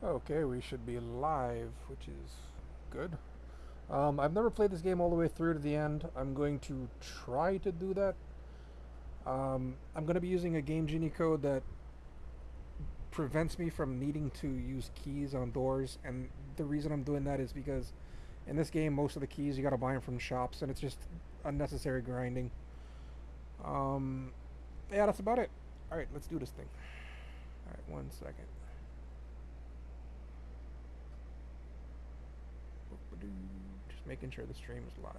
Okay, we should be live, which is good. I've never played this game all the way through to the end. I'm going to try to do that. I'm going to be using a game genie code that prevents me from needing to use keys on doors, and the reason I'm doing that is because in this game, most of the keys you got to buy them from shops, and it's just unnecessary grinding. Um, yeah, that's about it. All right, let's do this thing. All right, 1 second. Just making sure the stream is live.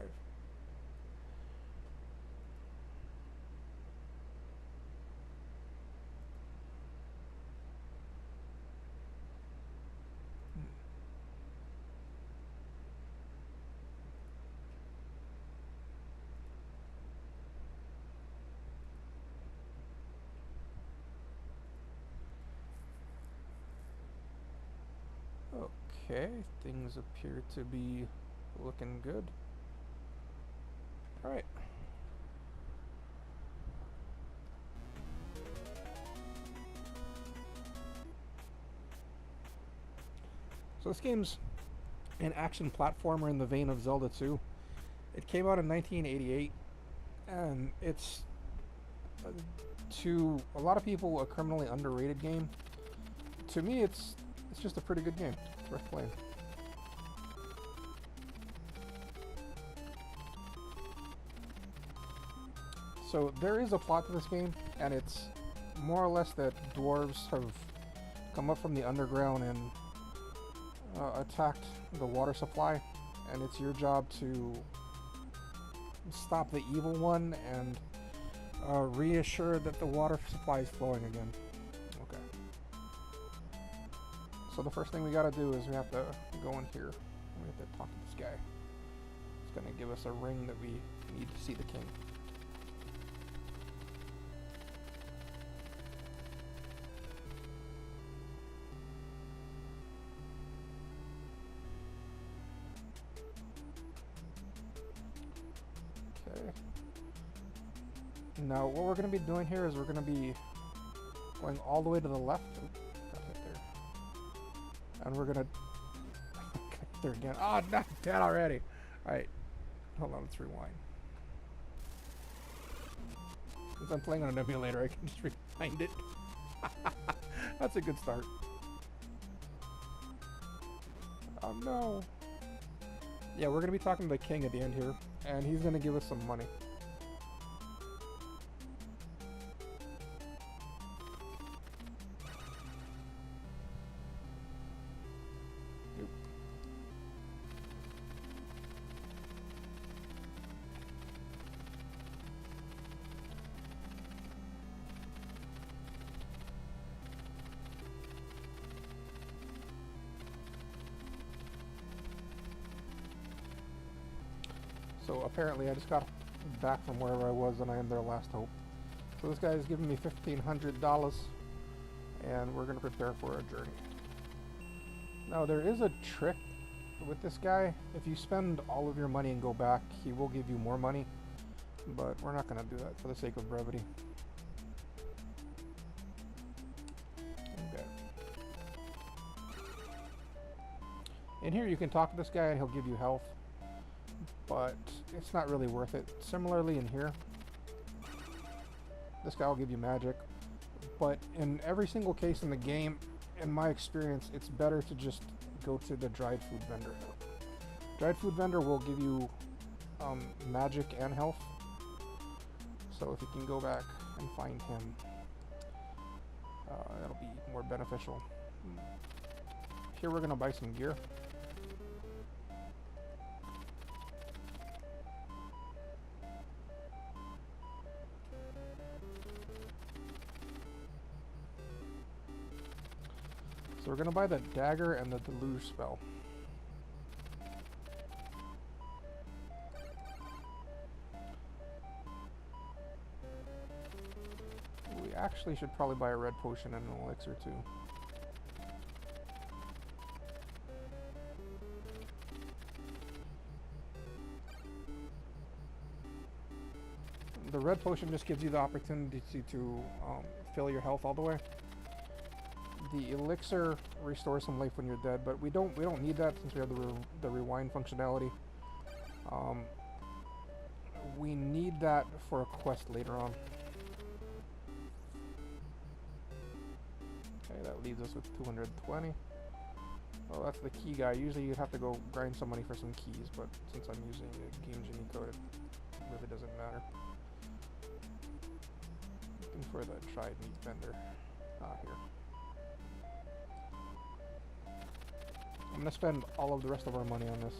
Okay, things appear to be looking good. Alright. So this game's an action platformer in the vein of Zelda 2. It came out in 1988, and it's, to a lot of people, a criminally underrated game. To me, it's just a pretty good game. It's worth playing. So there is a plot to this game, and it's more or less that dwarves have come up from the underground and attacked the water supply, and it's your job to stop the evil one and reassure that the water supply is flowing again. Okay. So the first thing we gotta do is we have to go in here. We have to talk to this guy. It's gonna give us a ring that we need to see the king. Now, what we're going to be doing here is we're going to be going all the way to the left. Oops, got hit there. And we're going to... get there again. Oh, not dead already. Alright. Hold on, let's rewind. Since I'm playing on an emulator, I can just rewind it. That's a good start. Oh, no. Yeah, we're going to be talking to the king at the end here. And he's going to give us some money. So apparently I just got back from wherever I was and I am their last hope. So this guy is giving me $1,500 and we're going to prepare for a journey. Now there is a trick with this guy. If you spend all of your money and go back, he will give you more money. But we're not going to do that for the sake of brevity. Okay. In here you can talk to this guy and he'll give you health. But it's not really worth it. Similarly in here, this guy will give you magic. But in every single case in the game, in my experience, it's better to just go to the dried food vendor. Dried food vendor will give you magic and health. So if you can go back and find him, that'll be more beneficial. Here we're going to buy some gear. So we're going to buy the dagger and the deluge spell. We actually should probably buy a red potion and an elixir too. The red potion just gives you the opportunity to fill your health all the way. the elixir restores some life when you're dead, but we don't need that since we have the rewind functionality. We need that for a quest later on. Okay, that leaves us with 220. Well, that's the key guy. Usually you'd have to go grind some money for some keys, but since I'm using a Game Genie code, it really doesn't matter. Looking for the dried meat vendor. Here. I'm gonna spend all of the rest of our money on this.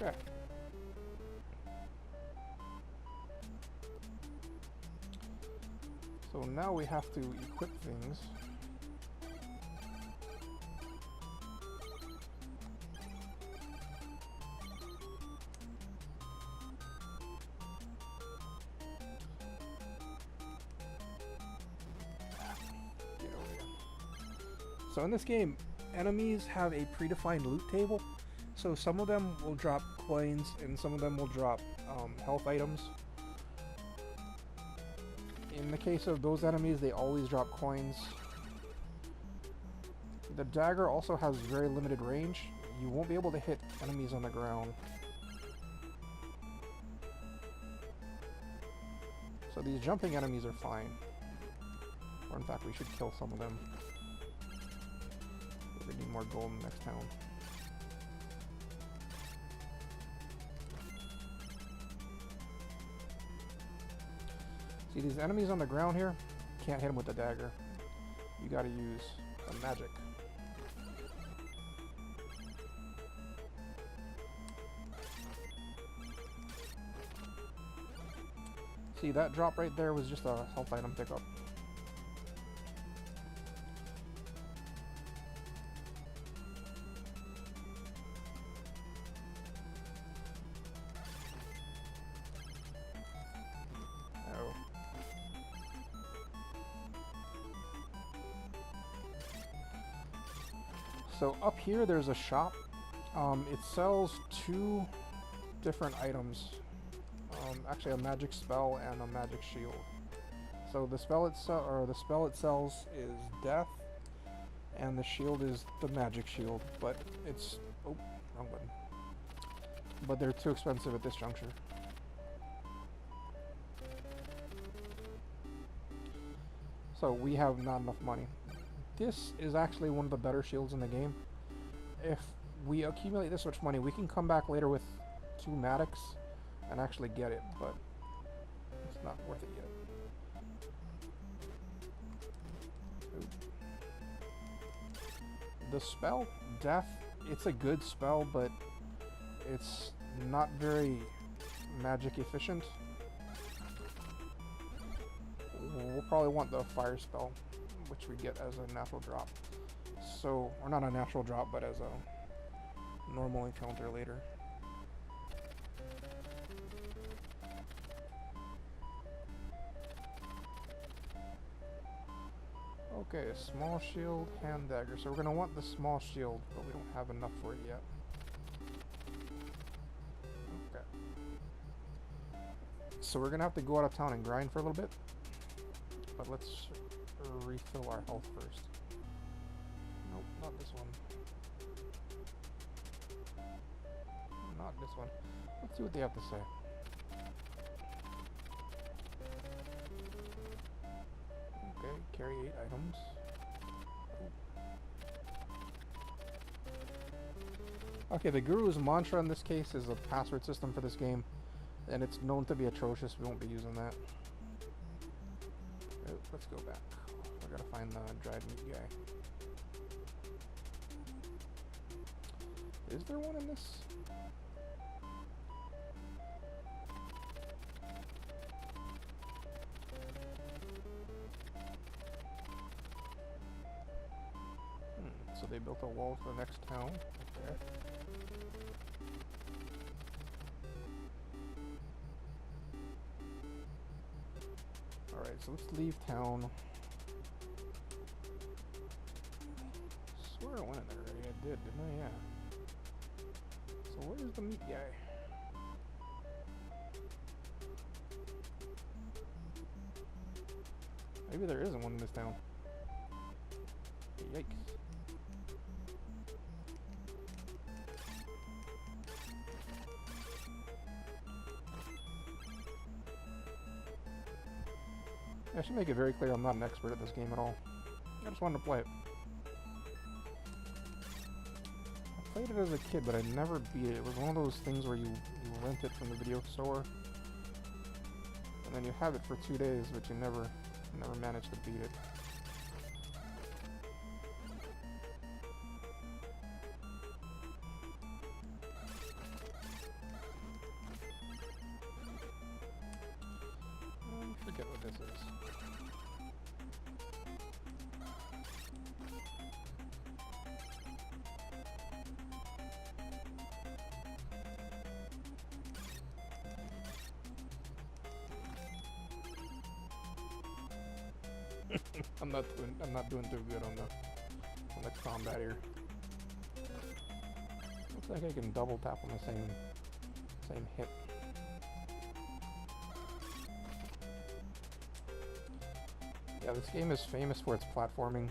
Okay. So now we have to equip things. Get over here. So in this game, enemies have a predefined loot table. So some of them will drop coins and some of them will drop health items. In the case of those enemies, they always drop coins. The dagger also has very limited range. You won't be able to hit enemies on the ground. So these jumping enemies are fine. Or in fact, we should kill some of them. We're gonna need more gold in the next town. See these enemies on the ground here? Can't hit them with the dagger. You gotta use the magic. See, that drop right there was just a health item pickup. So up here there's a shop. It sells two different items. Actually a magic spell and a magic shield. So the spell it sells is death, and the shield is the magic shield, but it's wrong button. But they're too expensive at this juncture. So we have not enough money. This is actually one of the better shields in the game. If we accumulate this much money, we can come back later with 2 Maddox and actually get it, but it's not worth it yet. Ooh. The spell, Death, it's a good spell, but it's not very magic efficient. We'll probably want the fire spell, which we get as a natural drop. So, or not a natural drop, but as a normal encounter later. Okay, small shield, hand dagger. So we're going to want the small shield, but we don't have enough for it yet. Okay. So we're going to have to go out of town and grind for a little bit. But let's refill our health first. Nope, not this one. Not this one. Let's see what they have to say. Okay, carry 8 items. Okay, the Guru's mantra in this case is a password system for this game, and it's known to be atrocious. We won't be using that. Oh, let's go back. I gotta find the dried meat guy. Is there one in this? So they built a wall to the next town. Okay. so let's leave town. I swear I went in there already. I did, didn't I? Yeah. So where's the meat guy? Maybe there isn't one in this town. Yikes. I should make it very clear I'm not an expert at this game at all. I just wanted to play it. I played it as a kid, but I never beat it. It was one of those things where you rent it from the video store, and then you have it for 2 days, but you never managed to beat it. I forget what this is. I'm not doing too good on the combat here. Looks like I can double tap on the same hit. Yeah, this game is famous for its platforming.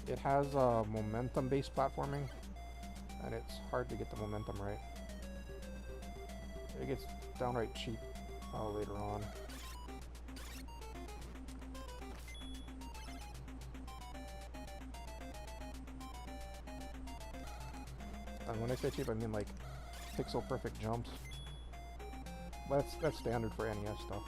It has momentum-based platforming, and it's hard to get the momentum right. It gets downright cheap later on. And when I say cheap, I mean like pixel-perfect jumps. That's standard for NES stuff.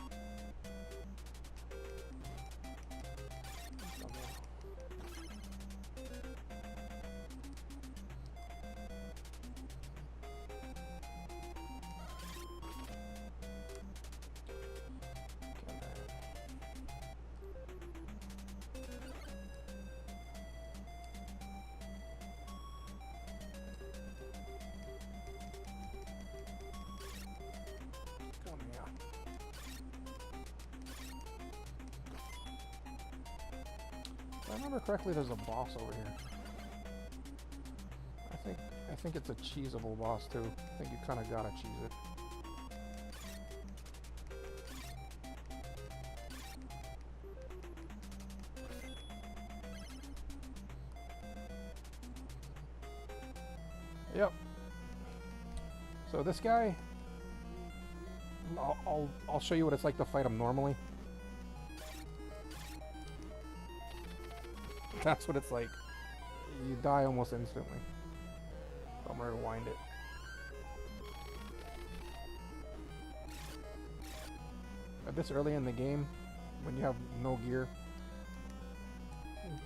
If I remember correctly, there's a boss over here. I think it's a cheesable boss too. I think you kind of gotta cheese it. Yep. So this guy, I'll show you what it's like to fight him normally. That's what it's like. You die almost instantly. I'm gonna rewind it. At this early in the game, when you have no gear,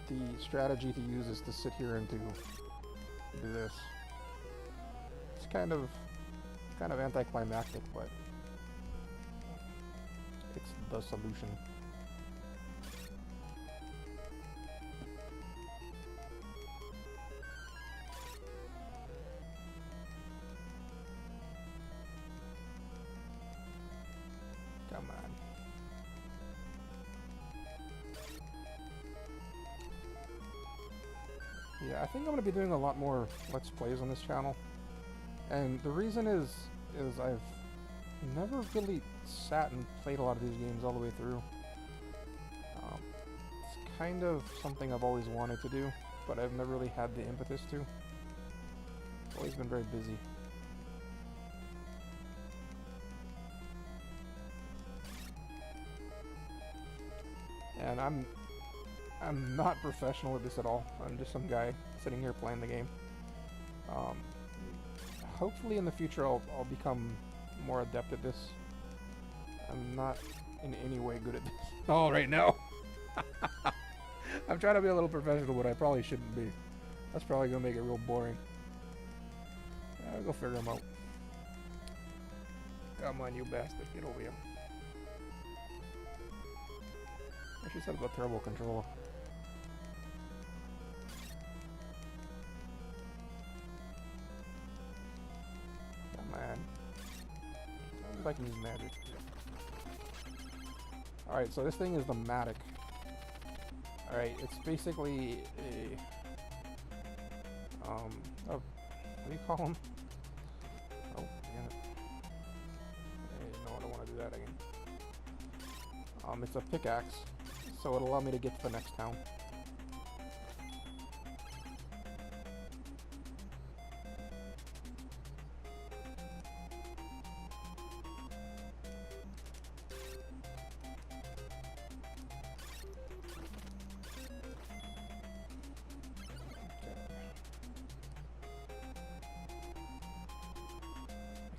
the strategy to use is to sit here and to do this. It's kind of anticlimactic, but it's the solution. Come on. Yeah, I think I'm going to be doing a lot more Let's Plays on this channel. And the reason is I've never really sat and played a lot of these games all the way through. It's kind of something I've always wanted to do, but I've never really had the impetus to. I've always been very busy. And I'm not professional at this at all. I'm just some guy sitting here playing the game. Hopefully in the future I'll become more adept at this. I'm not in any way good at this. Oh, right now. I'm trying to be a little professional, but I probably shouldn't be. That's probably gonna make it real boring. I'll go figure him out. Come on, you bastard, get over here. She said about terrible control. Come on. I can use magic. Alright, so this thing is the Matic. Alright, it's basically a... what do you call them? Oh, damn it. Hey, no, I don't want to do that again. It's a pickaxe, so it'll allow me to get to the next town.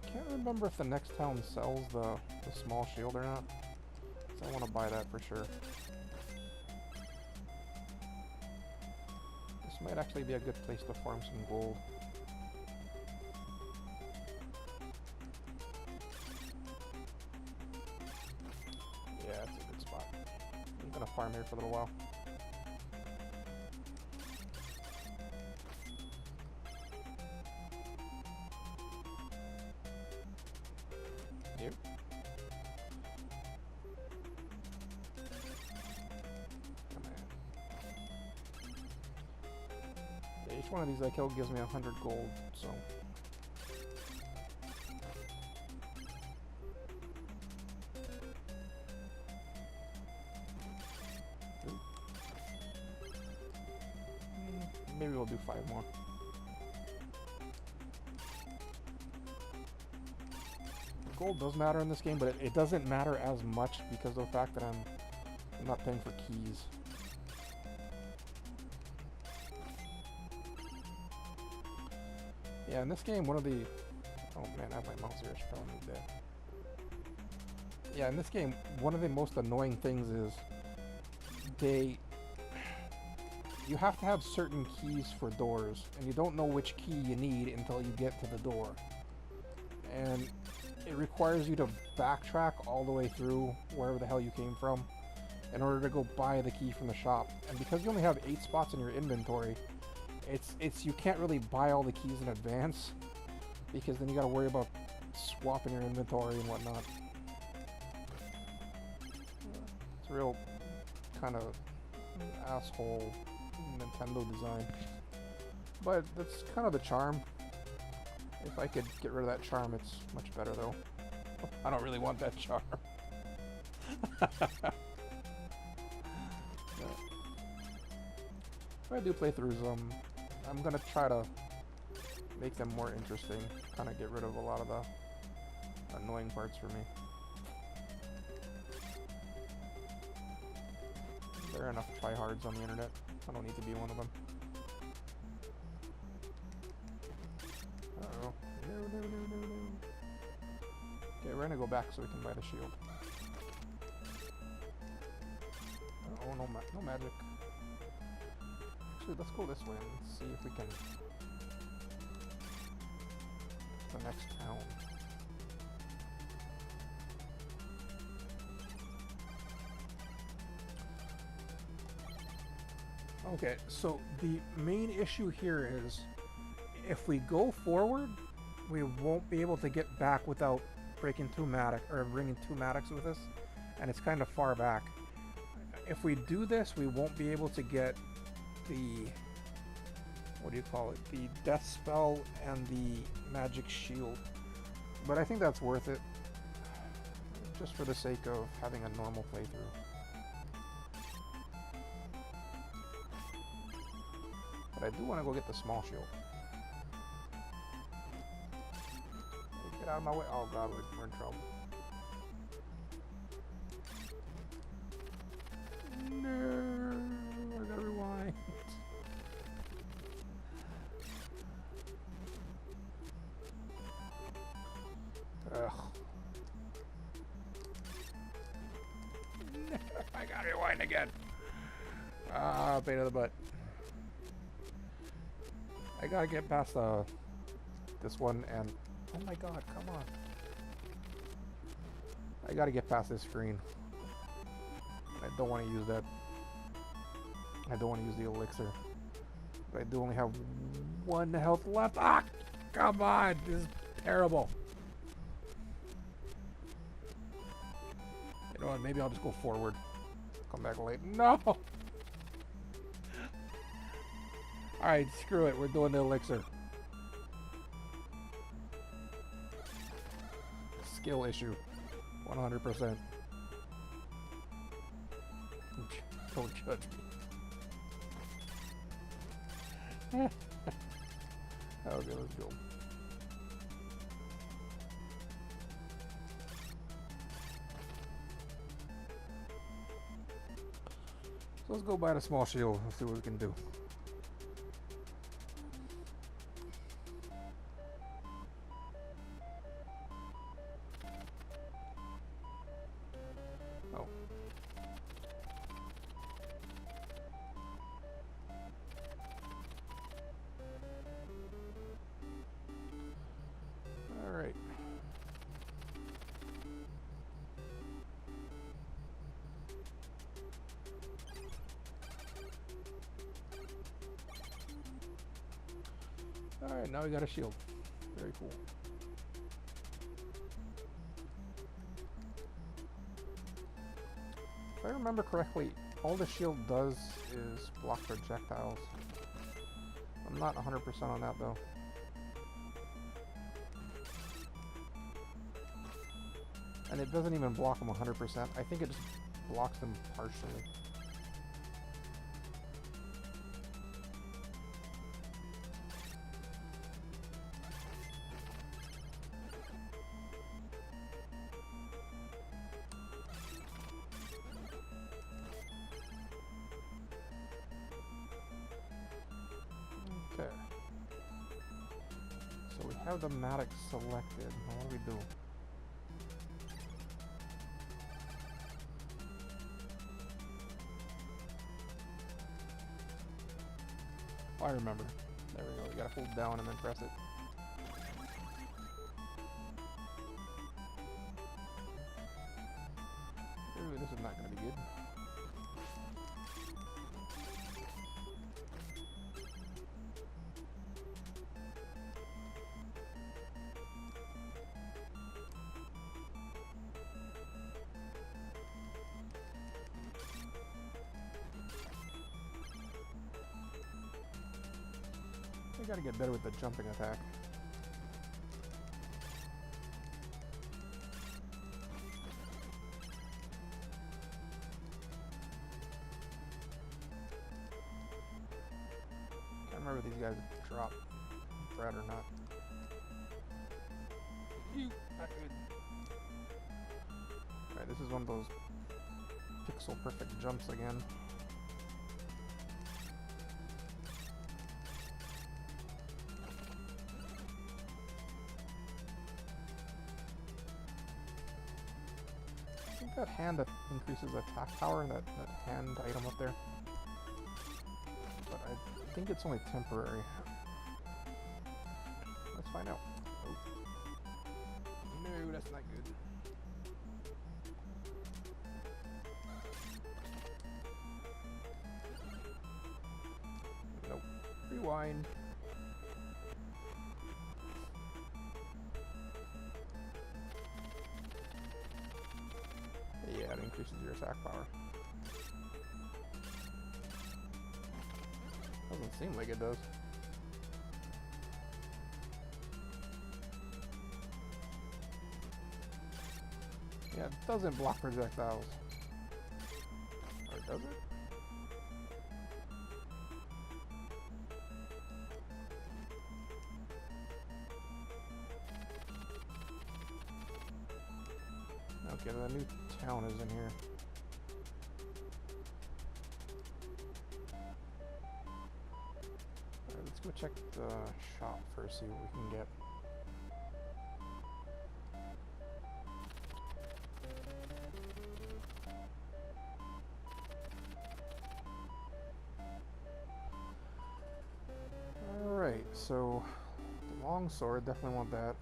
I can't remember if the next town sells the small shield or not. So I want to buy that for sure. This might actually be a good place to farm some gold. Yeah, it's a good spot. I'm gonna farm here for a little while. Yep. Yeah, each one of these I kill gives me 100 gold, so... Maybe we'll do 5 more. Gold does matter in this game, but it doesn't matter as much because of the fact that I'm not paying for keys. Yeah, in this game, one of the... Oh man, I have my mouse here, I should probably move that. Yeah, in this game, one of the most annoying things is you have to have certain keys for doors, and you don't know which key you need until you get to the door. And it requires you to backtrack all the way through wherever the hell you came from in order to go buy the key from the shop. And because you only have 8 spots in your inventory, you can't really buy all the keys in advance, because then you gotta worry about swapping your inventory and whatnot. It's a real kind of asshole Nintendo design. But that's kind of the charm. If I could get rid of that charm, it's much better though. I don't really want that charm. If I do playthroughs, I'm gonna try to make them more interesting. Kind of get rid of a lot of the annoying parts for me. There are enough tryhards on the internet. I don't need to be one of them. Uh-oh. No. Okay, we're gonna go back so we can buy the shield. Oh, no magic. Actually, let's go this way and see if we can... the next town. Okay, so the main issue here is if we go forward, we won't be able to get back without breaking 2 Matic, or bringing 2 Matics with us, and it's kind of far back. If we do this, we won't be able to get the, what do you call it, the death spell and the magic shield. But I think that's worth it, just for the sake of having a normal playthrough. But I do want to go get the small shield. Get out of my way. Oh god, we're in trouble. No, I gotta rewind. Ugh. I gotta rewind again. Ah, pain in the butt. I gotta get past this one and... Oh my god, come on. I gotta get past this screen. I don't want to use that. I don't want to use the elixir. But I do only have 1 health left. Ah! Come on! This is terrible. You know know, maybe I'll just go forward. Come back late. No! Alright, screw it. We're doing the elixir. Skill issue. 100%. Don't judge me. Okay, let's go. So let's go buy the small shield and see what we can do. Oh. Alright. Alright, now we got a shield. Very cool. If I remember correctly, all the shield does is block projectiles. I'm not 100% on that though. And it doesn't even block them 100%. I think it just blocks them partially. Okay. So we have the Matic selected. Now what do we do? Oh, I remember. There we go. You gotta hold down and then press it. Ooh, this is not gonna be good. I gotta get better with the jumping attack. Can't remember if these guys drop bread or not. Ew, not good. Alright, this is one of those pixel perfect jumps again. I think that hand that increases attack power, that hand item up there. But I think it's only temporary. Let's find out. Oh. No, that's not good. Nope. Rewind. Yeah, it increases your attack power. Doesn't seem like it does. Yeah, it doesn't block projectiles. Or does it? Okay, the new town is in here. Alright, let's go check the shop first, see what we can get. Alright, so the longsword, definitely want that.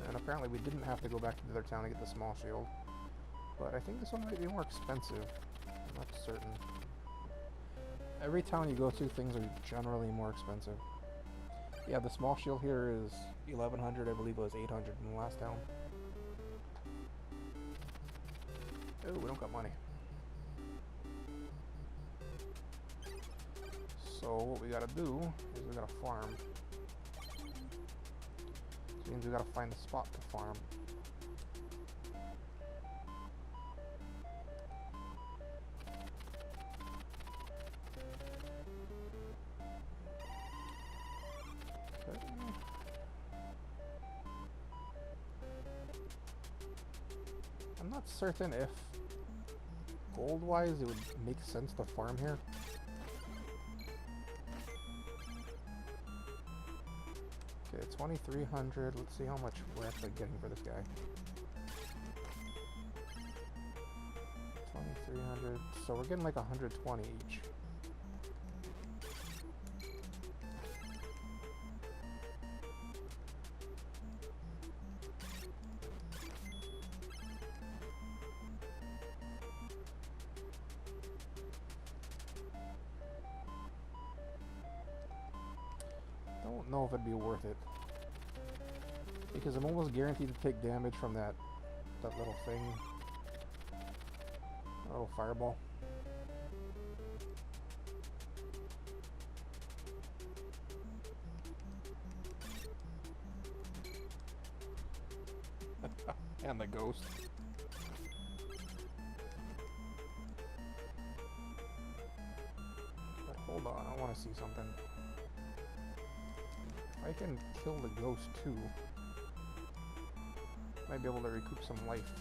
And apparently we didn't have to go back to the other town to get the small shield. But I think this one might be more expensive. I'm not certain. Every town you go to, things are generally more expensive. Yeah, the small shield here is 1100. I believe it was 800 in the last town. Oh, we don't got money. So what we gotta do is we gotta farm. Which means we gotta find a spot to farm. Okay. I'm not certain if gold-wise it would make sense to farm here. Okay, 2,300. Let's see how much we're actually getting for this guy. 2,300. So we're getting like 120 each. Don't know if it'd be worth it. Because I'm almost guaranteed to take damage from that little thing. That little fireball. And the ghost. But hold on, I want to see something. If I can kill the ghost too, might be able to recoup some life.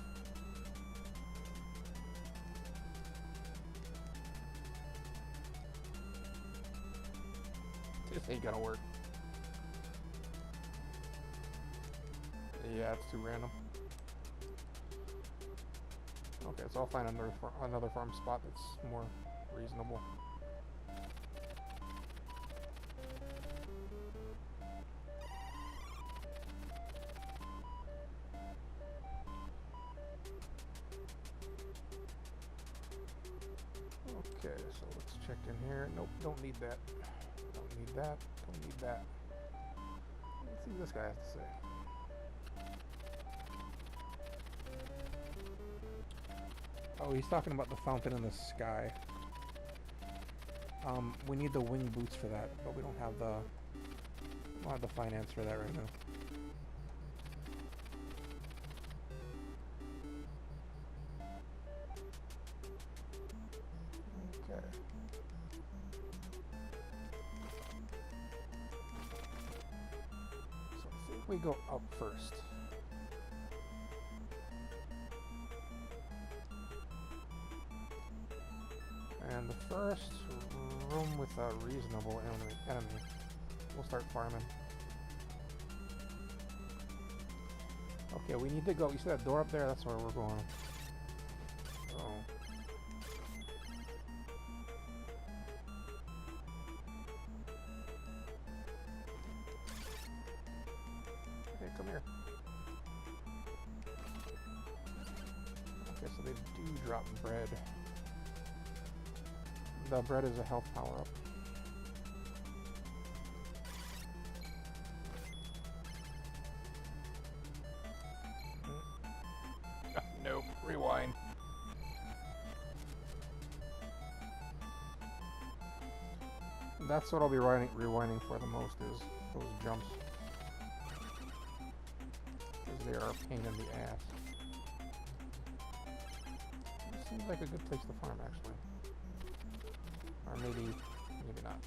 This ain't gonna work. Yeah, it's too random. Okay, so I'll find another farm spot that's more reasonable. Okay, so let's check in here. Nope, don't need that. Don't need that. Don't need that. Let's see what this guy has to say. Oh, he's talking about the fountain in the sky. We need the wing boots for that, but we don't have the finance for that right now. Okay. So I think we go up first. And the first room with a reasonable enemy. We'll start farming. Okay, we need to go. You see that door up there? That's where we're going. Oh. Okay, come here. Okay, so they do drop bread. The bread is a health power-up. Nope, rewind. That's what I'll be rewinding for the most, is those jumps. Because they are a pain in the ass. This seems like a good place to farm, actually. Or maybe not.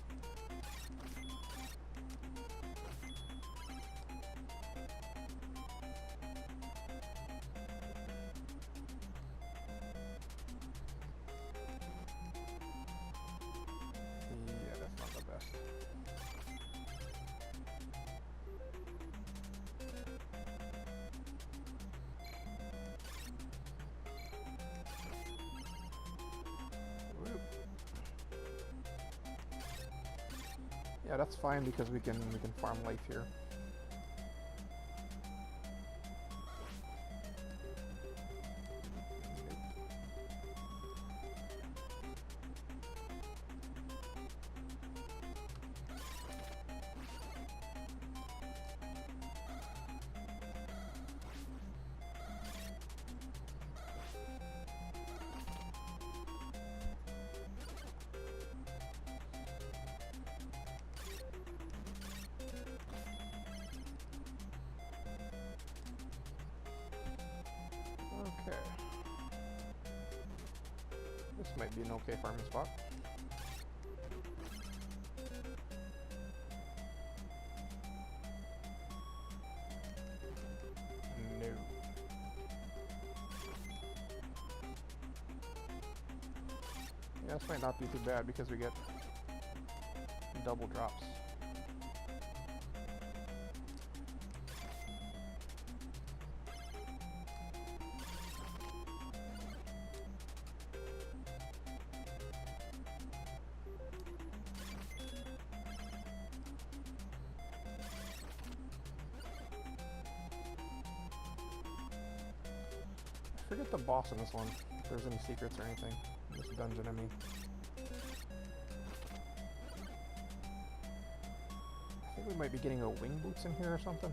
Yeah, that's not the best. Yeah, that's fine because we can farm life here. might be an okay farming spot. No. Yeah, this might not be too bad because we get double drops. I forget the boss in this one, if there's any secrets or anything in this dungeon, I mean. I think we might be getting a wing boots in here or something.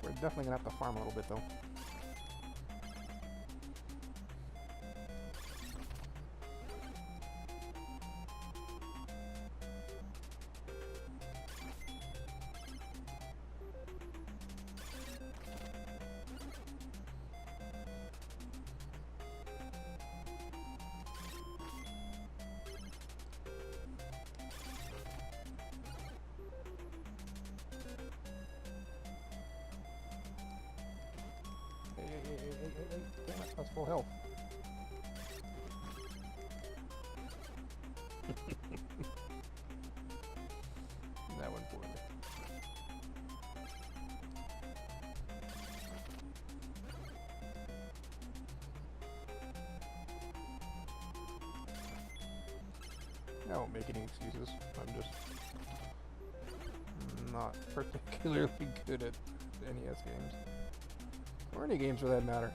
We're definitely gonna have to farm a little bit though. Hey, damn it, that's full health. That went poorly. I won't make any excuses. I'm just not particularly good at NES games. Or any games for that matter.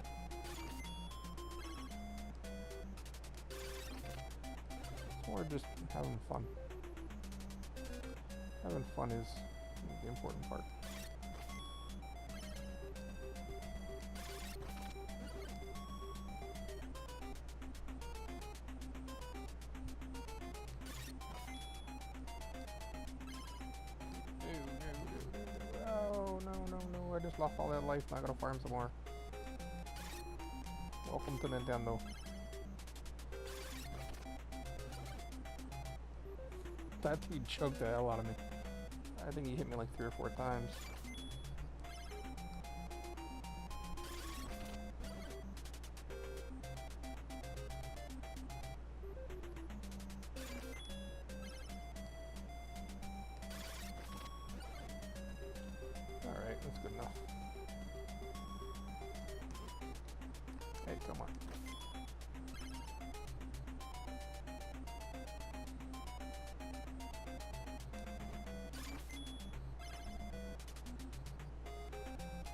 It's more just having fun. Having fun is the important part. Oh, no, I just lost all that life. Now I gotta farm some more. Welcome to Nintendo. That dude choked the hell out of me. I think he hit me like 3 or 4 times. Alright, that's good enough. Hey, come on.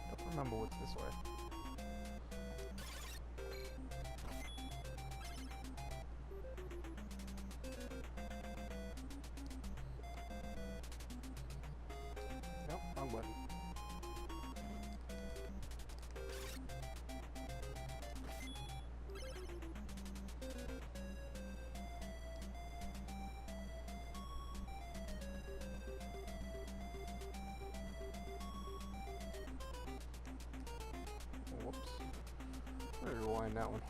Don't remember what's this way. Nope, wrong button. Whoops. Let me rewind that one.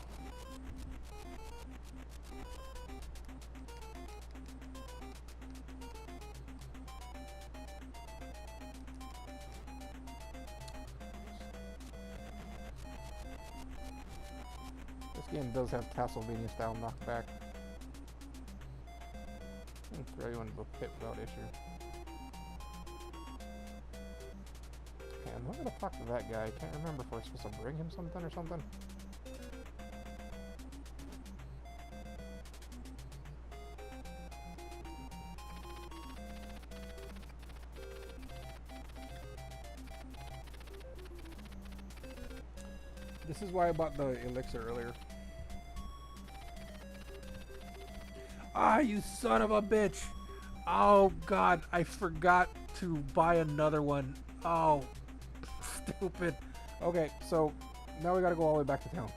This game does have Castlevania style knockback. And throw you into the pit without issue. Man, I'm gonna talk to that guy. I can't remember if we're supposed to bring him something or something. This is why I bought the elixir earlier. Ah, you son of a bitch! Oh god, I forgot to buy another one. Oh, stupid. Okay, so now we gotta go all the way back to town.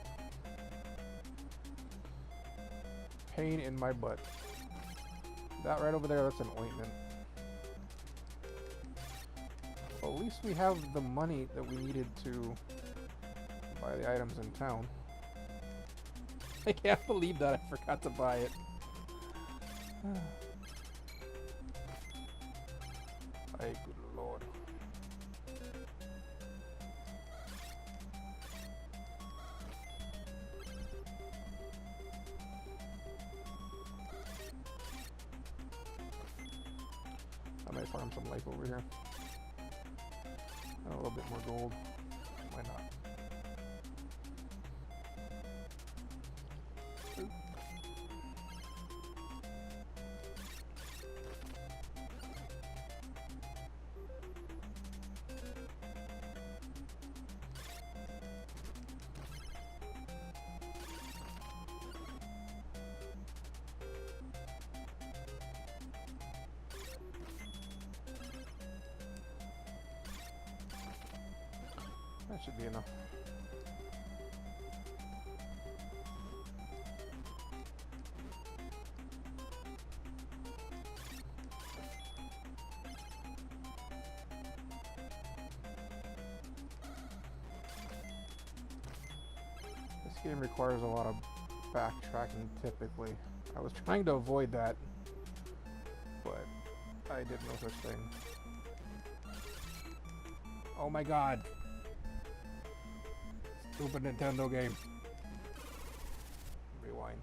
Pain in my butt. That right over there, that's an ointment. Well, at least we have the money that we needed to buy the items in town. I can't believe that I forgot to buy it. My good lord. I might farm some life over here. A little bit more gold. Why not? Oop. That should be enough. This game requires a lot of backtracking typically. I was trying to avoid that, but I did no such thing. Oh my god! Stupid Nintendo game. Rewind.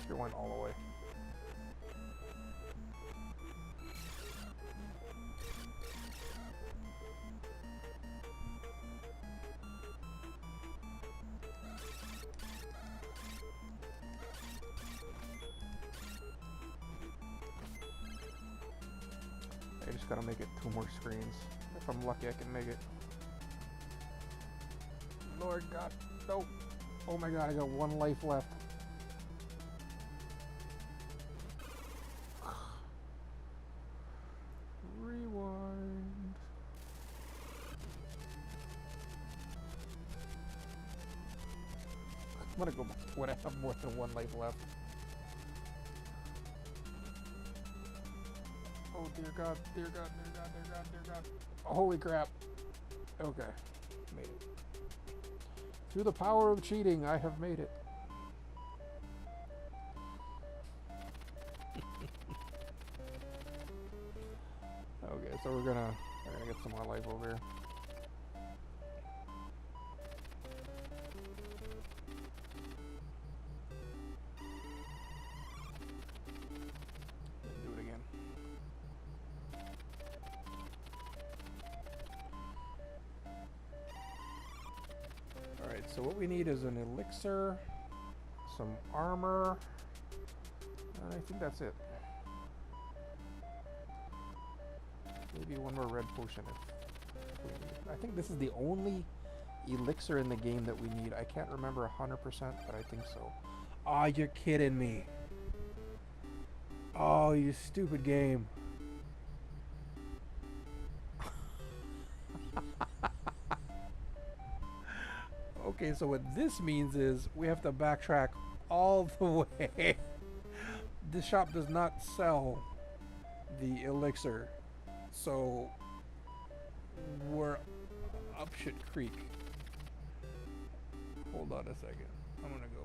Rewind all the way. I just gotta make it 2 more screens. If I'm lucky, I can make it. Lord God, no. Oh my god, I got 1 life left. Rewind. I'm gonna go back when I have more than 1 life left. Oh dear God, dear God, dear God, dear God, dear God. Holy crap. Okay, made it. Through the power of cheating, I have made it. Okay, so we're gonna get some more life over here. Do it again. Alright, so what we need is an elixir, some armor, and I think that's it. Maybe 1 more red potion if we need. I think this is the only elixir in the game that we need. I can't remember 100%, but I think so. Aw, you're kidding me. Oh, you stupid game. Okay, so what this means is we have to backtrack all the way. This shop does not sell the elixir, so we're up shit creek. Hold on a second. I'm gonna go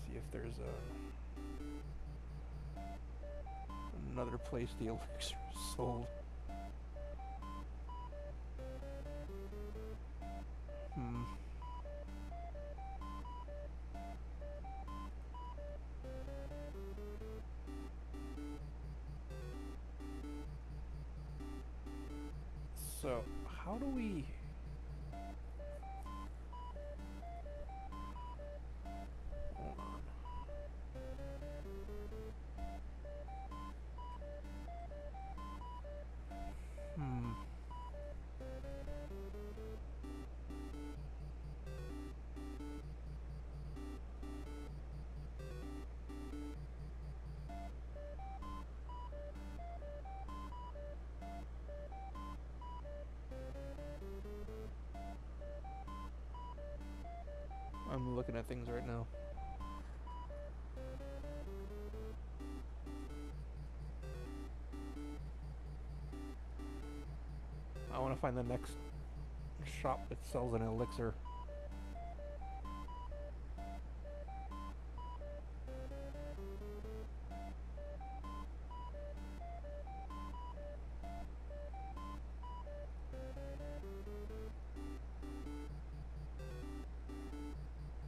see if there's another place the elixir is sold. So, how do we... Hold on. I'm looking at things right now. want to find the next shop that sells an elixir.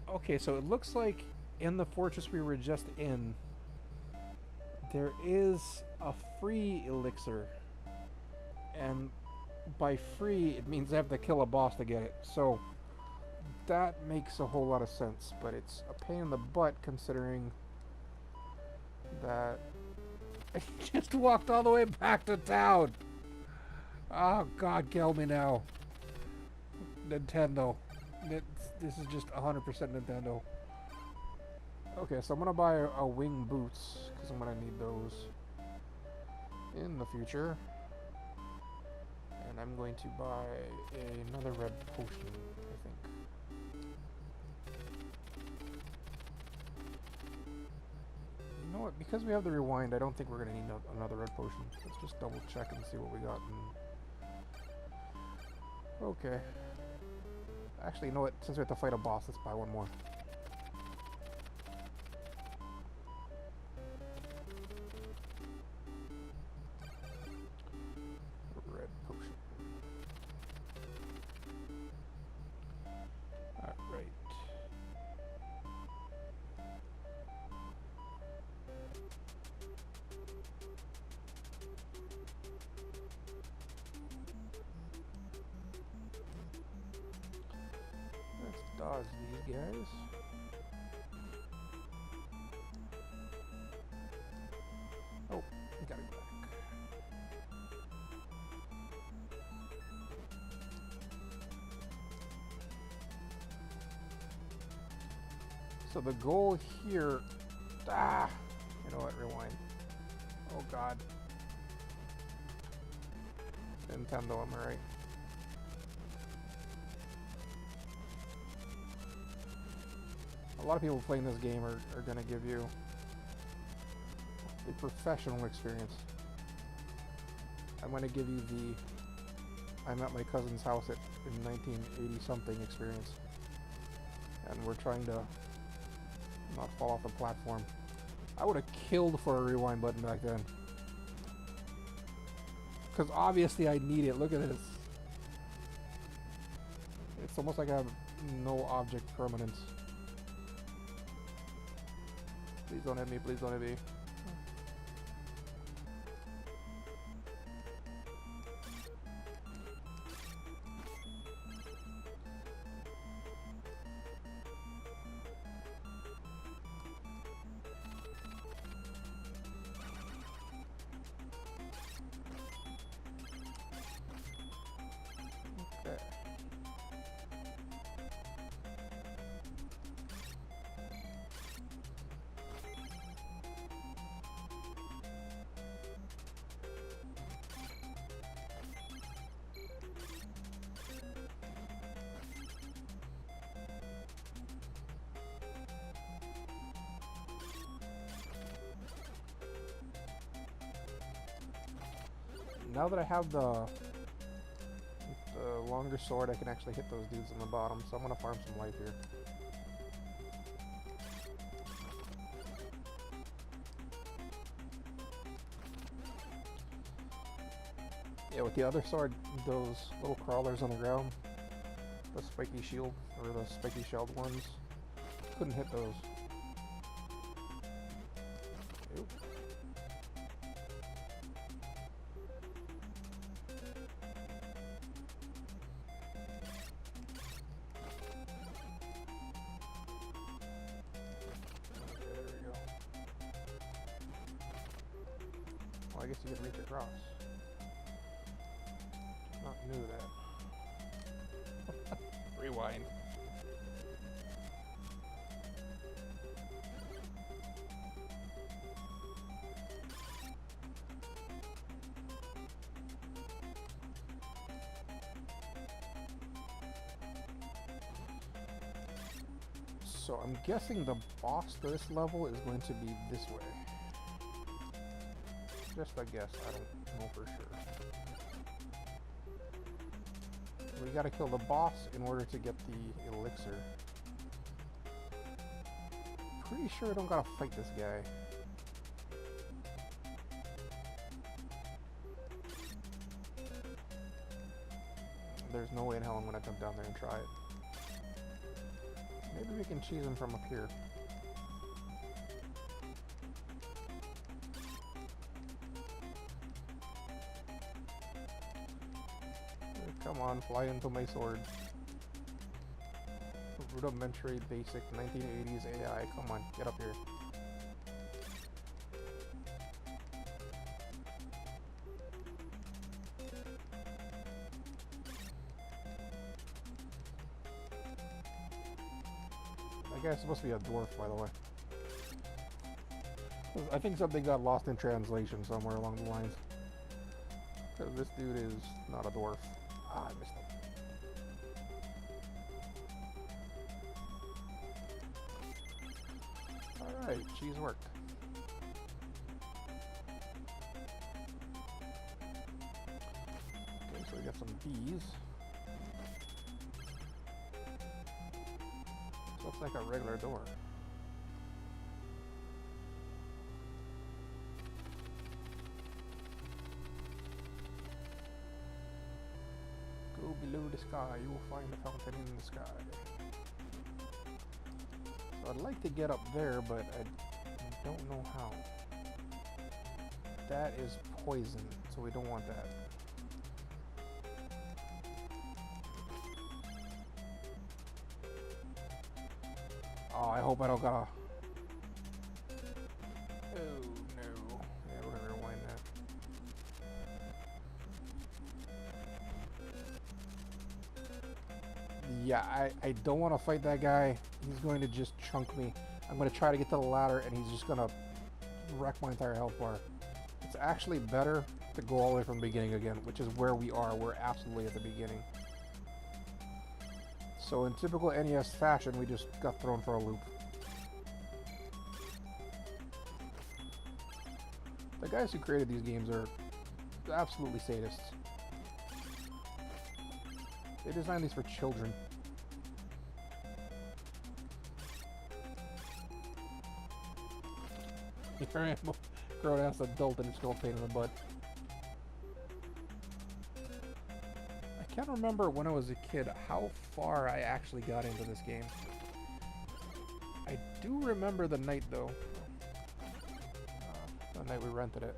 Okay, so it looks like in the fortress we were just in, there is a free elixir. And by free, it means I have to kill a boss to get it. So that makes a whole lot of sense, but it's a pain in the butt considering that I just walked all the way back to town. Oh God, kill me now. Nintendo. This is just 100% Nintendo. Okay, so I'm gonna buy a wing boots because I'm gonna need those in the future. And I'm going to buy another red potion, I think. You know what? Because we have the rewind, I don't think we're going to need another red potion. Let's just double check and see what we got. Okay. Actually, you know what? Since we have to fight a boss, let's buy one more. Red potion. Alright. Let's dodge these guys. Oh, we gotta go back. So the goal here... Ah! You know what? Rewind. Oh God. Nintendo, am I right? A lot of people playing this game are going to give you a professional experience. I'm going to give you the I'm at my cousin's house in 1980 something experience. And we're trying to not fall off the platform. I would have killed for a rewind button back then. Because obviously I need it. Look at this. It's almost like I have no object permanence. Please don't hit me, please don't hit me. Okay. Now that I have the longer sword, I can actually hit those dudes on the bottom, so I'm gonna farm some life here. Yeah, with the other sword, those little crawlers on the ground, the spiky shield, or the spiky shelled ones, couldn't hit those. Oop. Well, I guess you could reach across. Not knew that. Rewind. So I'm guessing the boss to this level is going to be this way. Just a guess, I don't know for sure. We gotta kill the boss in order to get the elixir. Pretty sure I don't gotta fight this guy. There's no way in hell I'm gonna come down there and try it. Maybe we can cheese him from up here. Come on, fly into my sword. Rudimentary, basic, 1980s AI. Come on, get up here. That guy's supposed to be a dwarf, by the way. I think something got lost in translation somewhere along the lines. Because this dude is not a dwarf. Ah, I missed him. Alright, cheese worked. Okay, so we got some bees. This looks like a regular door. Go below the sky, you will find a fountain in the sky. So I'd like to get up there, but I don't know how. That is poison, so we don't want that. Oh, I hope I don't gotta... Oh, no. Yeah, we're gonna rewind that. Yeah, I don't want to fight that guy. He's going to just chunk me. I'm going to try to get to the ladder, and he's just going to wreck my entire health bar. It's actually better to go all the way from the beginning again, which is where we are. We're absolutely at the beginning. So in typical NES fashion, we just got thrown for a loop. The guys who created these games are absolutely sadists. They designed these for children. Here I am, grown-ass adult, and it's still a pain in the butt. I can't remember when I was a kid how far I actually got into this game. I do remember the night, though. The night we rented it.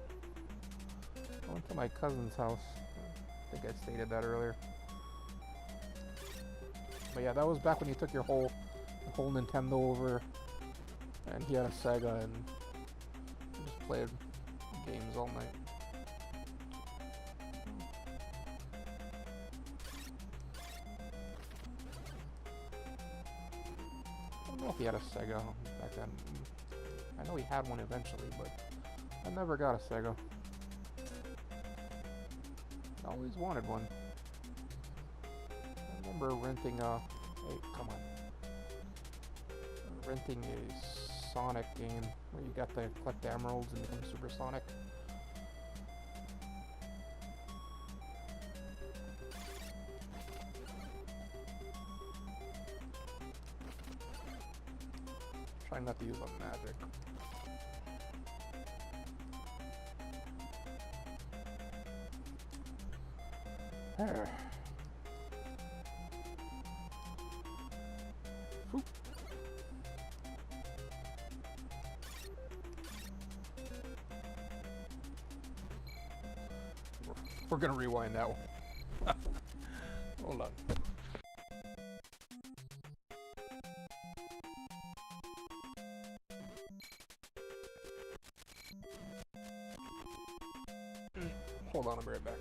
I went to my cousin's house. I think I stated that earlier. But yeah, that was back when you took your whole Nintendo over, and he had a Sega, and we just played games all night. I don't know if he had a Sega back then. I know he had one eventually, but I never got a Sega. I always wanted one. I remember renting a... Hey, come on. Renting a Sonic game where you got to collect the emeralds and become Super Sonic. Trying not to use a magic. There. Whoop. We're gonna rewind that one. Hold on. Hold on, I'll be right back.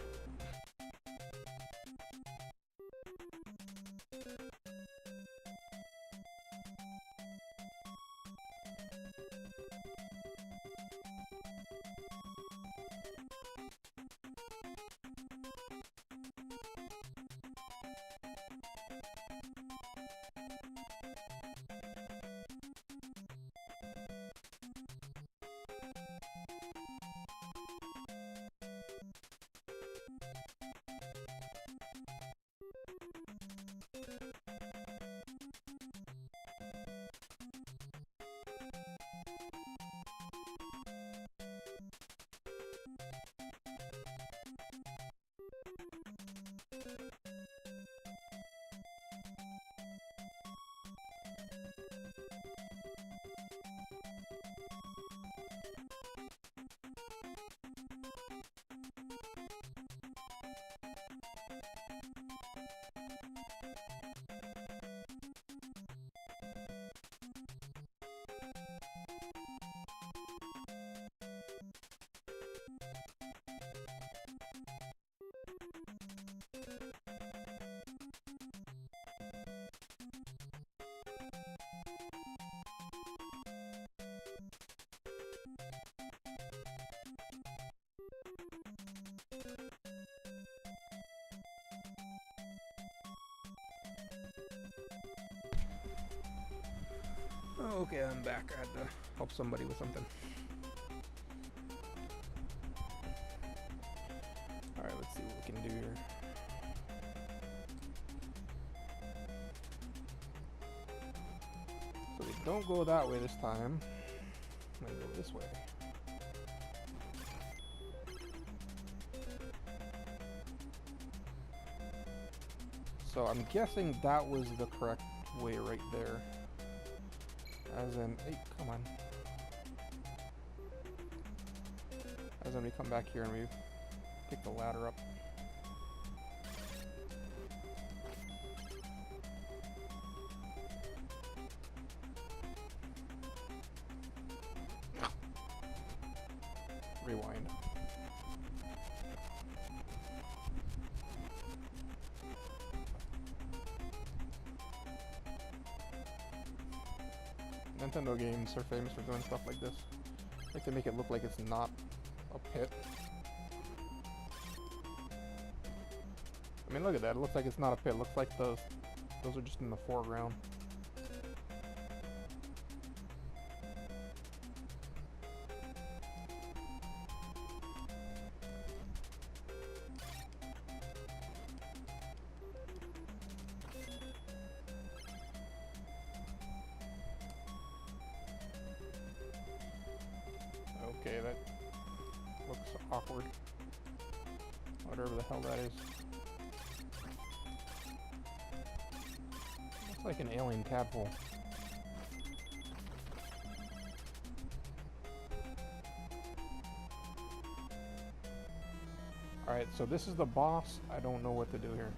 Oh, okay, I'm back. I had to help somebody with something. Alright, let's see what we can do here. So we don't go that way this time. We go this way. So I'm guessing that was the correct way right there. As in, hey, come on. As in we come back here and we pick the ladder up. Rewind. Nintendo games are famous for doing stuff like this. Like to make it look like it's not a pit. I mean, look at that. It looks like it's not a pit. It looks like those are just in the foreground. Okay, that looks awkward. Whatever the hell that is. Looks like an alien tadpole. Alright, so this is the boss. I don't know what to do here.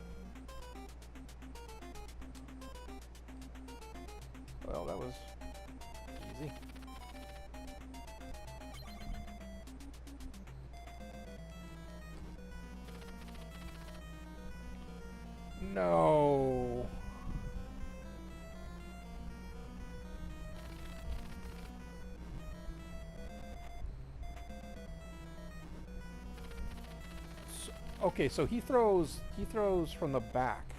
Well, that was easy. No. Okay, so he throws from the back.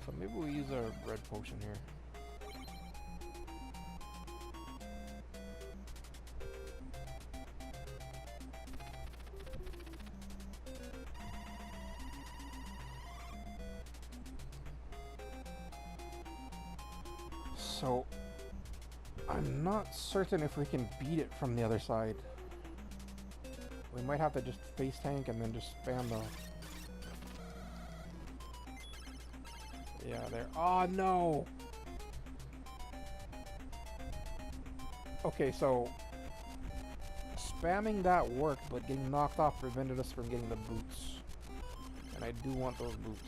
So maybe we'll use a red potion here. So I'm not certain if we can beat it from the other side. We might have to just face tank and then just spam the... Yeah, there. Oh, no! Okay, so... spamming that worked, but getting knocked off prevented us from getting the boots. And I do want those boots.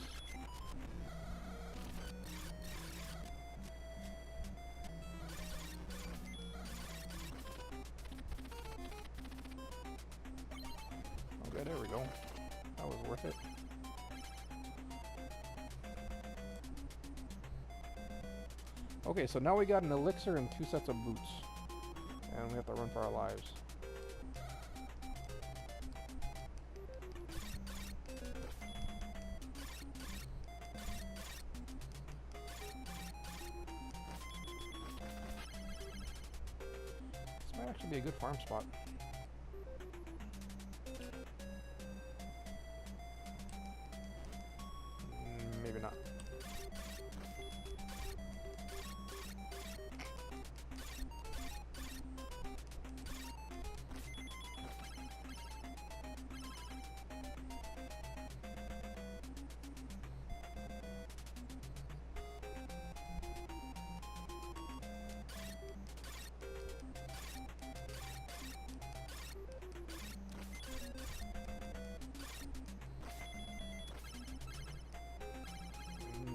Okay, there we go. That was worth it. Okay, so now we got an elixir and 2 sets of boots. And we have to run for our lives. This might actually be a good farm spot. Maybe not.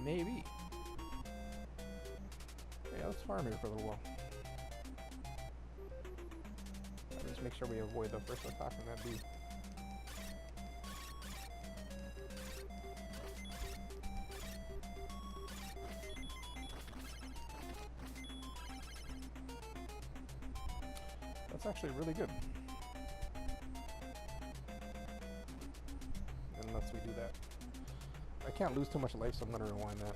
Maybe. Yeah, let's farm here for a little while. Just make sure we avoid the first attack from that bee. That's actually really good. can't lose too much life, so I'm gonna rewind that.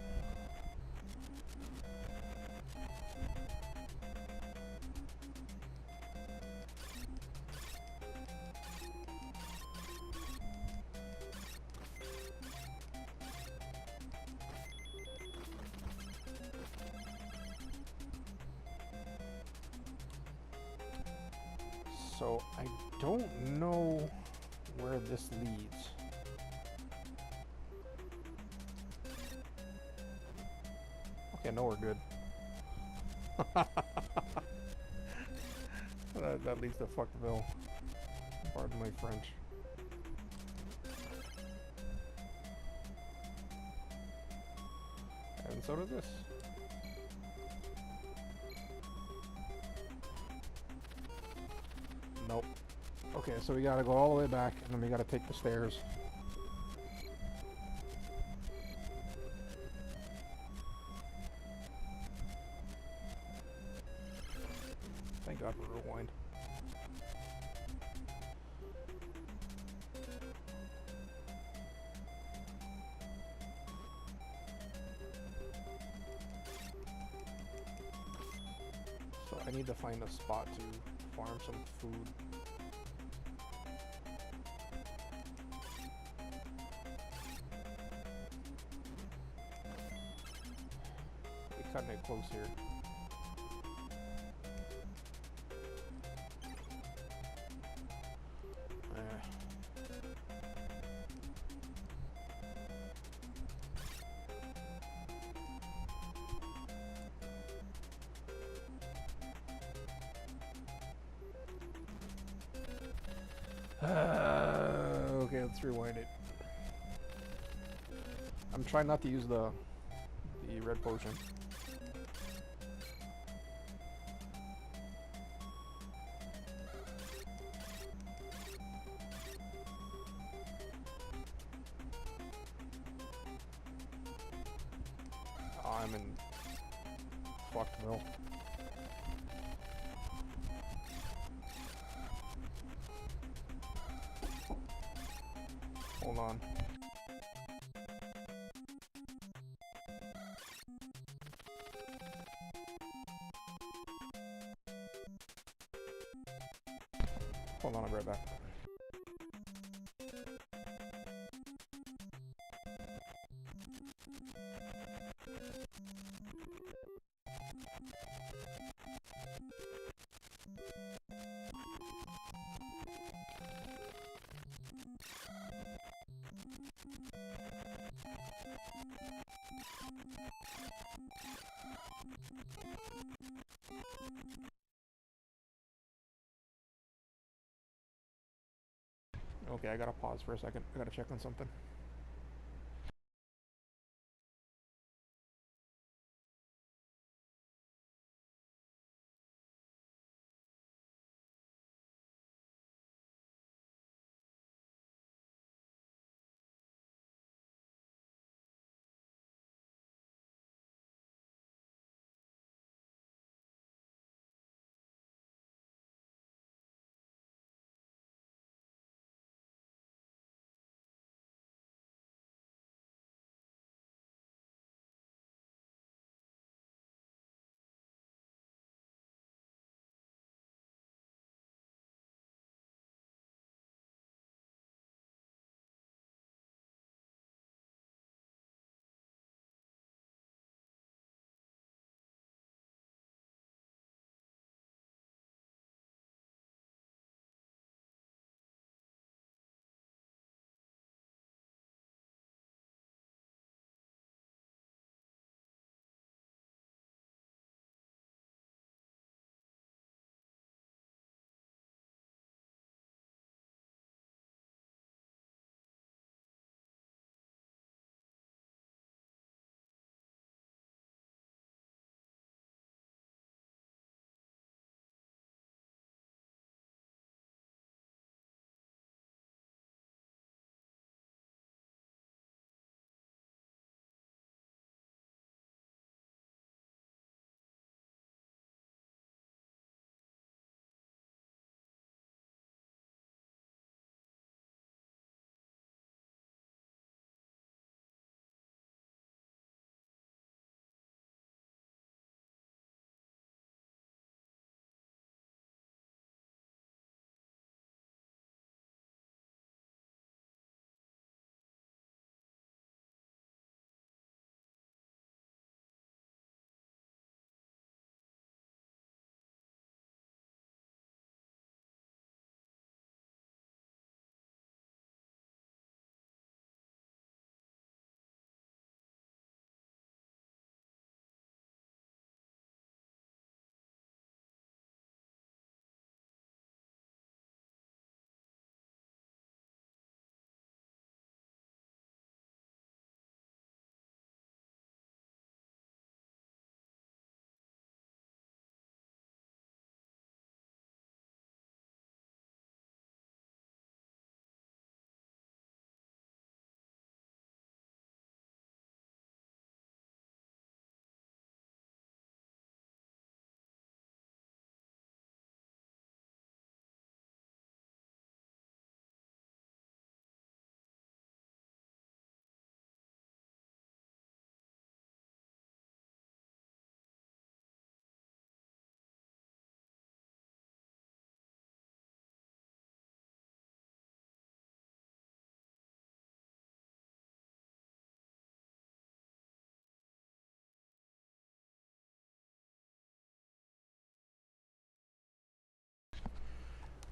So I don't know where this leads. Okay, no, we're good. that leads to Fuckville. Pardon my French. And so does this. Nope. Okay, so we gotta go all the way back, and then we gotta take the stairs. Thank God for rewind. So I need to find a spot to farm some food. We're cutting it close here. Okay, let's rewind it. I'm trying not to use the red potion. Oh, I'm in Fuckville. Hold on. Hold on, I'll be right back. Okay, I gotta pause for a second. I gotta check on something.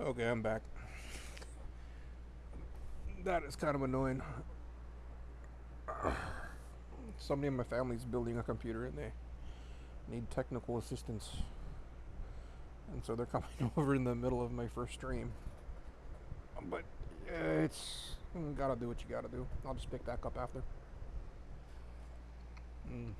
Okay, I'm back. That is kind of annoying. Somebody in my family's building a computer and they need technical assistance. And so they're coming over in the middle of my first stream. But it's... gotta do what you gotta do. I'll just pick back up after. Mm.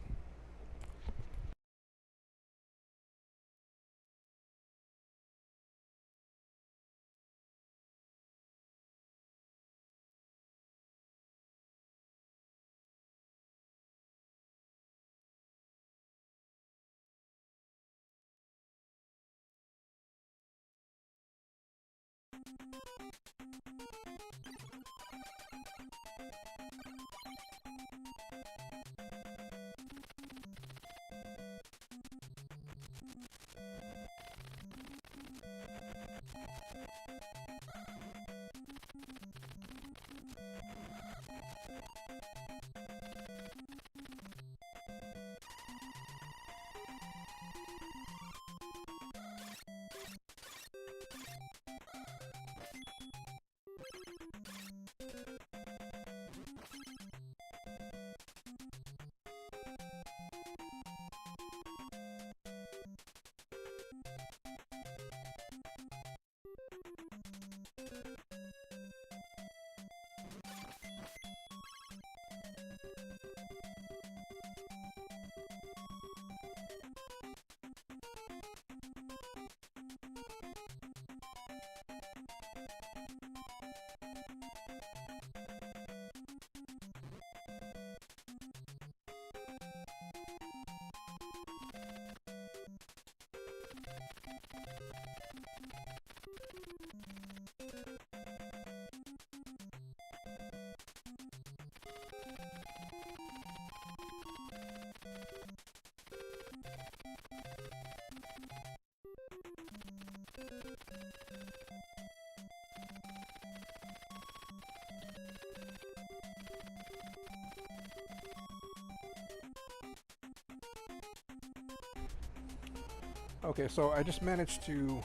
Okay, so I just managed to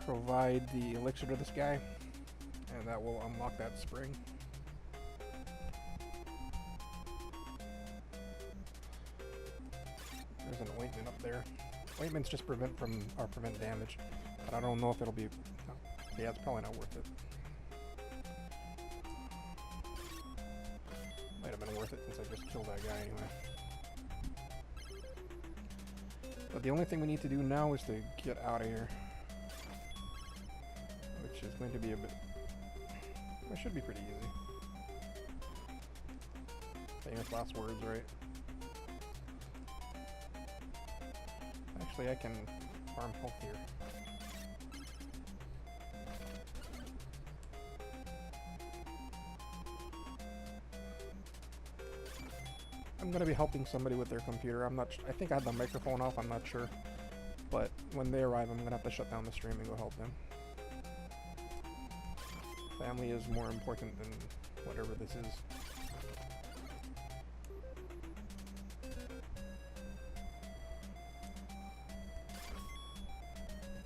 provide the elixir to this guy, and that will unlock that spring. There's an ointment up there. Ointments just prevent damage, but I don't know if it'll be... Yeah, it's probably not worth it. Might have been worth it since I just killed that guy anyway. But the only thing we need to do now is to get out of here. Which is going to be a bit... It should be pretty easy. Famous last words, right? Actually, I can farm health here. I'm going to be helping somebody with their computer. I'm not... I think I had the microphone off, I'm not sure. But when they arrive, I'm going to have to shut down the stream and go help them. Family is more important than whatever this is.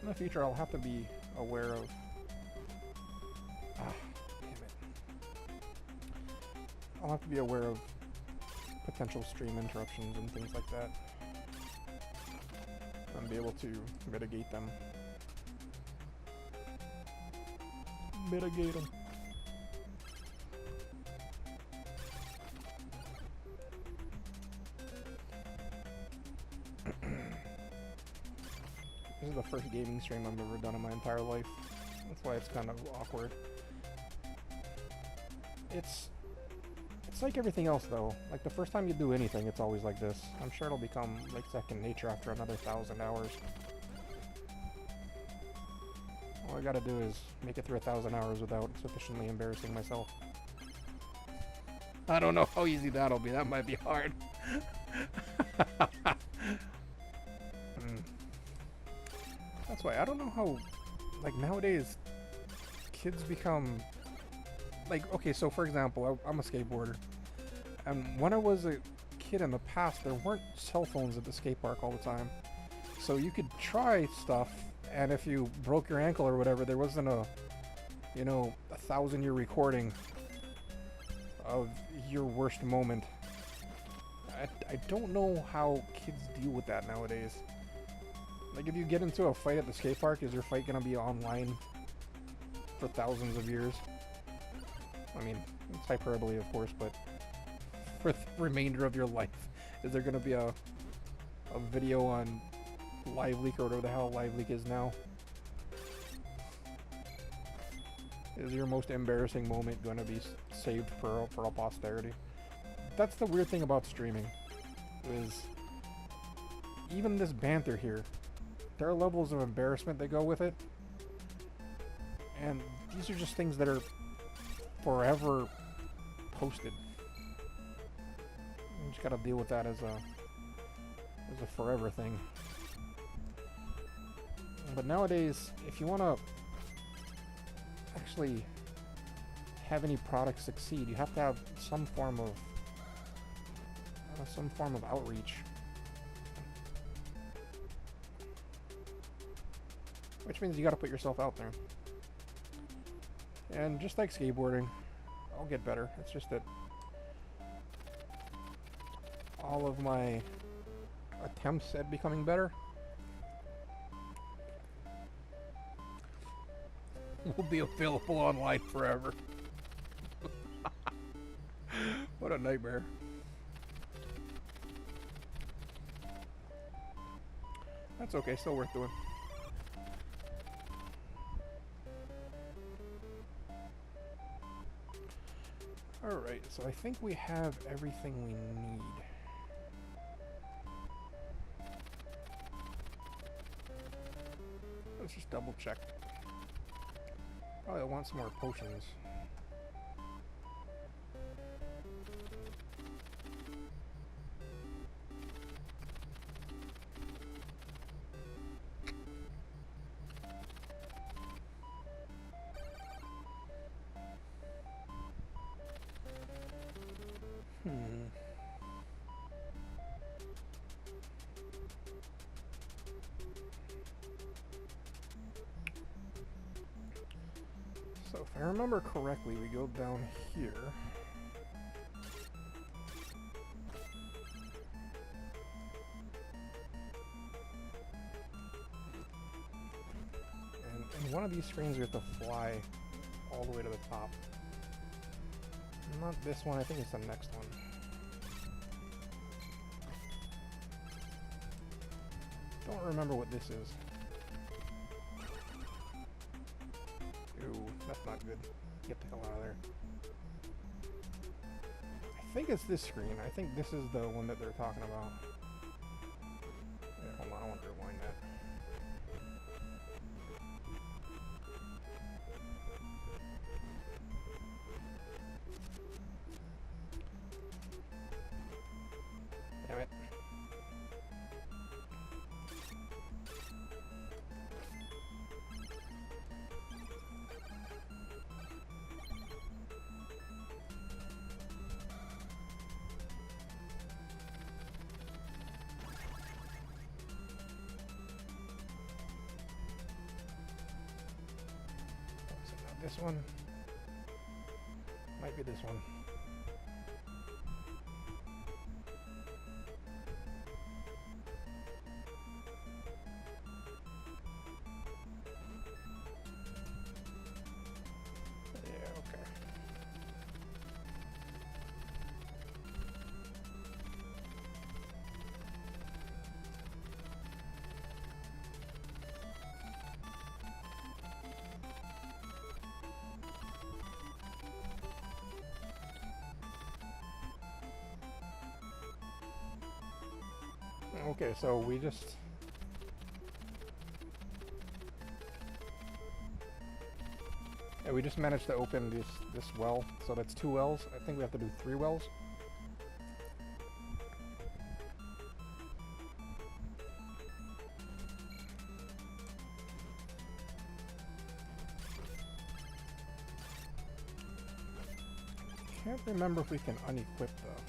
In the future, I'll have to be aware of... damn it. I'll have to be aware of potential stream interruptions and things like that. And be able to mitigate them. Mitigate them. This is the first gaming stream I've ever done in my entire life. That's why it's kind of awkward. It's like everything else though. Like the first time you do anything, it's always like this. I'm sure it'll become like second nature after another 1,000 hours. All I gotta do is make it through 1,000 hours without sufficiently embarrassing myself. I don't know how easy that'll be. That might be hard. That's why I don't know how, like nowadays, kids become, like, okay, so for example, I'm a skateboarder, and when I was a kid in the past, there weren't cell phones at the skate park all the time. So you could try stuff, and if you broke your ankle or whatever, there wasn't a, you know, 1,000-year recording of your worst moment. I don't know how kids deal with that nowadays. Like, if you get into a fight at the skate park, is your fight gonna be online for thousands of years? I mean, it's hyperbole, of course, but for the remainder of your life, is there gonna be a video on LiveLeak or whatever the hell LiveLeak is now? Is your most embarrassing moment gonna be saved for all posterity? That's the weird thing about streaming, is even this banter here, there are levels of embarrassment that go with it, and these are just things that are forever posted. You just gotta deal with that as a forever thing. But nowadays, if you wanna actually have any product succeed, you have to have some form of outreach. Which means you gotta put yourself out there. And just like skateboarding, I'll get better. It's just that all of my attempts at becoming better will be available online forever. What a nightmare. That's okay, still worth doing. Alright, so I think we have everything we need. Let's just double check. Probably want some more potions. So if I remember correctly, we go down here. And in one of these screens we have to fly all the way to the top. Not this one, I think it's the next one. Don't remember what this is. Ooh, that's not good. Get the hell out of there. I think it's this screen. I think this is the one that they're talking about. Yeah, hold on, I want to rewind that. Damn it. This one might be this one. Yeah, okay. Okay, so we just... Yeah, we just managed to open this well, so that's 2 wells. I think we have to do 3 wells. Can't remember if we can unequip though.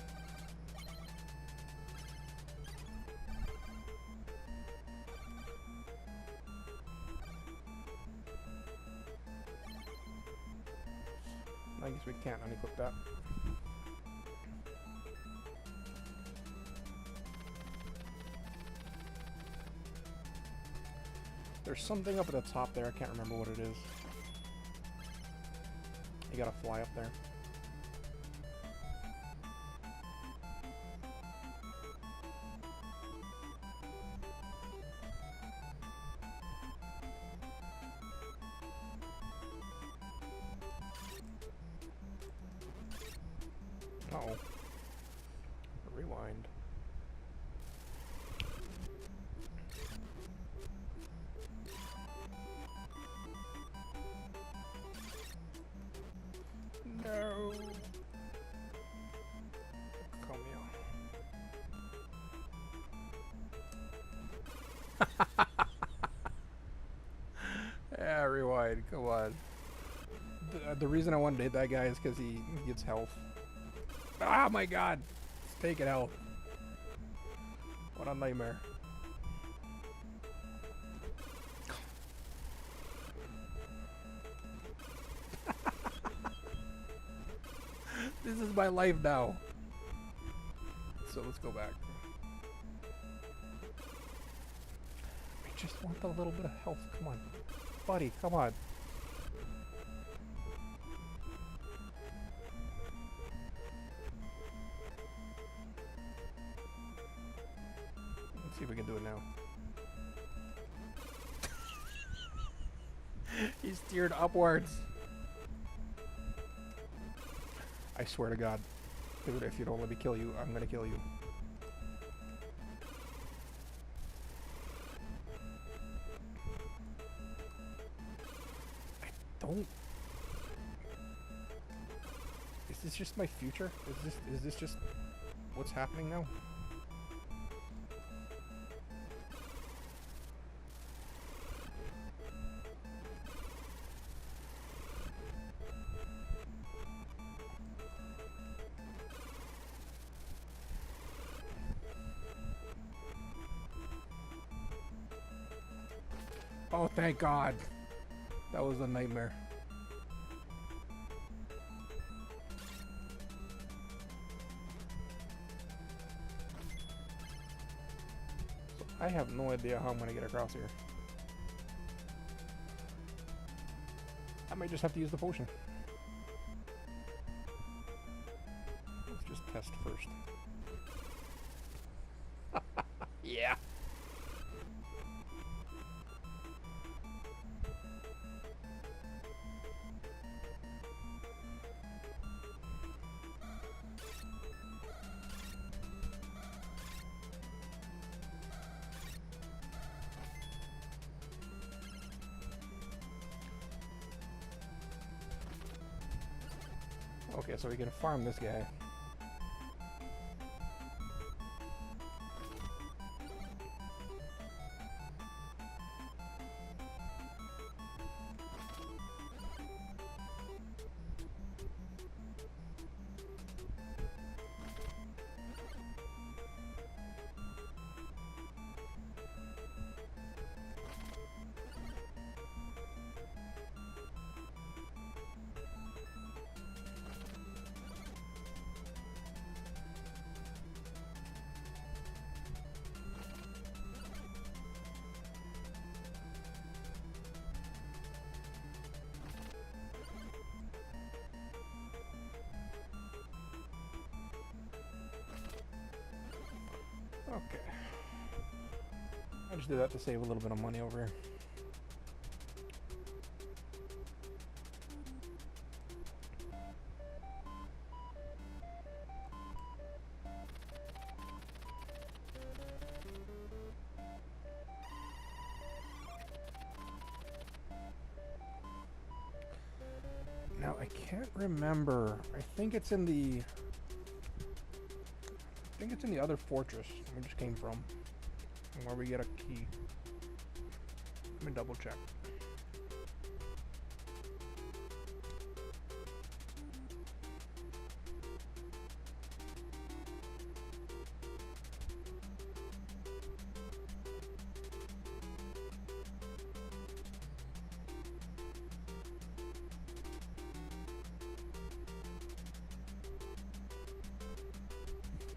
I guess we can't unequip that. There's something up at the top there. I can't remember what it is. You gotta fly up there. Uh-oh. Rewind. No. Come here. Yeah, rewind. Come on. The reason I wanted to hit that guy is because he gets health. Ah, my God! It's taking health. What a nightmare. This is my life now. So let's go back. I just want a little bit of health. Come on. Buddy, come on. Let's see if we can do it now. He's steered upwards. I swear to God. Dude, if you don't let me kill you, I'm gonna kill you. I don't... Is this just my future? Is this just what's happening now? Oh, thank God. That was a nightmare. So I have no idea how I'm going to get across here. I might just have to use the potion. Let's just test first. Yeah. Okay, so we can farm this guy. Okay. I just did that to save a little bit of money over here. Now I can't remember. I think it's in the other fortress we just came from, where we get a key. Let me double check.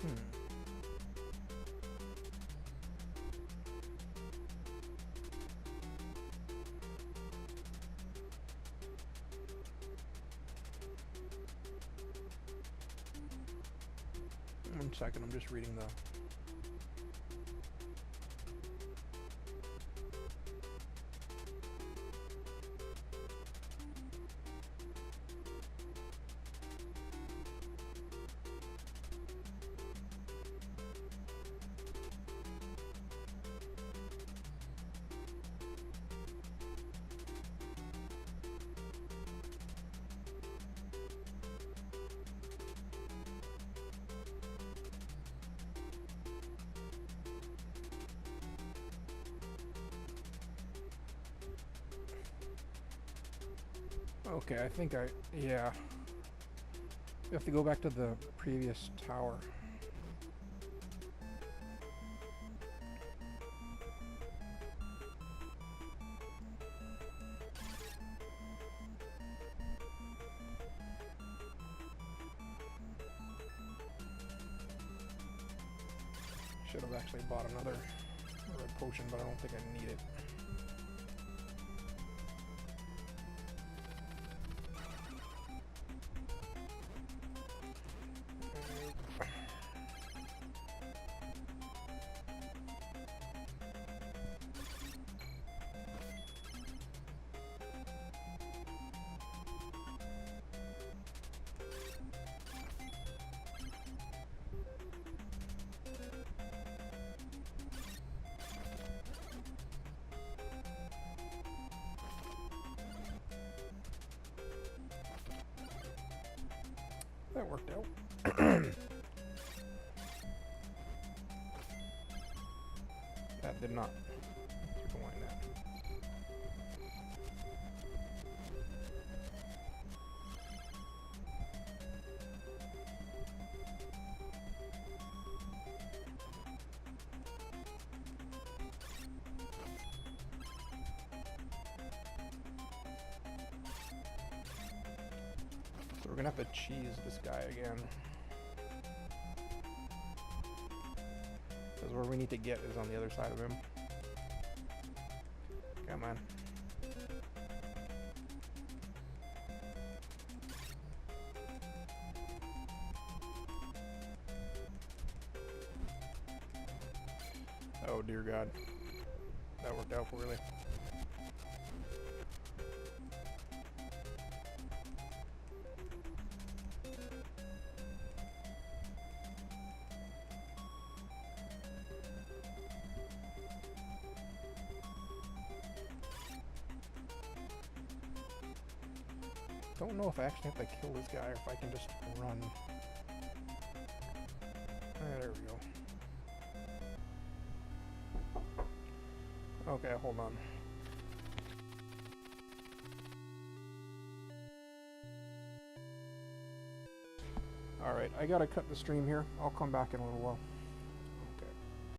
Hmm. One second, I'm just reading the... Okay, I think yeah. We have to go back to the previous tower. Should have actually bought another red potion, but I don't think I need it. That worked out. That did not. Let's rewind that. So we're gonna have to cheese this guy again. Because where we need to get is on the other side of him. Come on. Oh dear God. That worked out poorly. Don't know if I actually have to kill this guy or if I can just run. There we go. Okay, hold on. Alright, I gotta cut the stream here. I'll come back in a little while.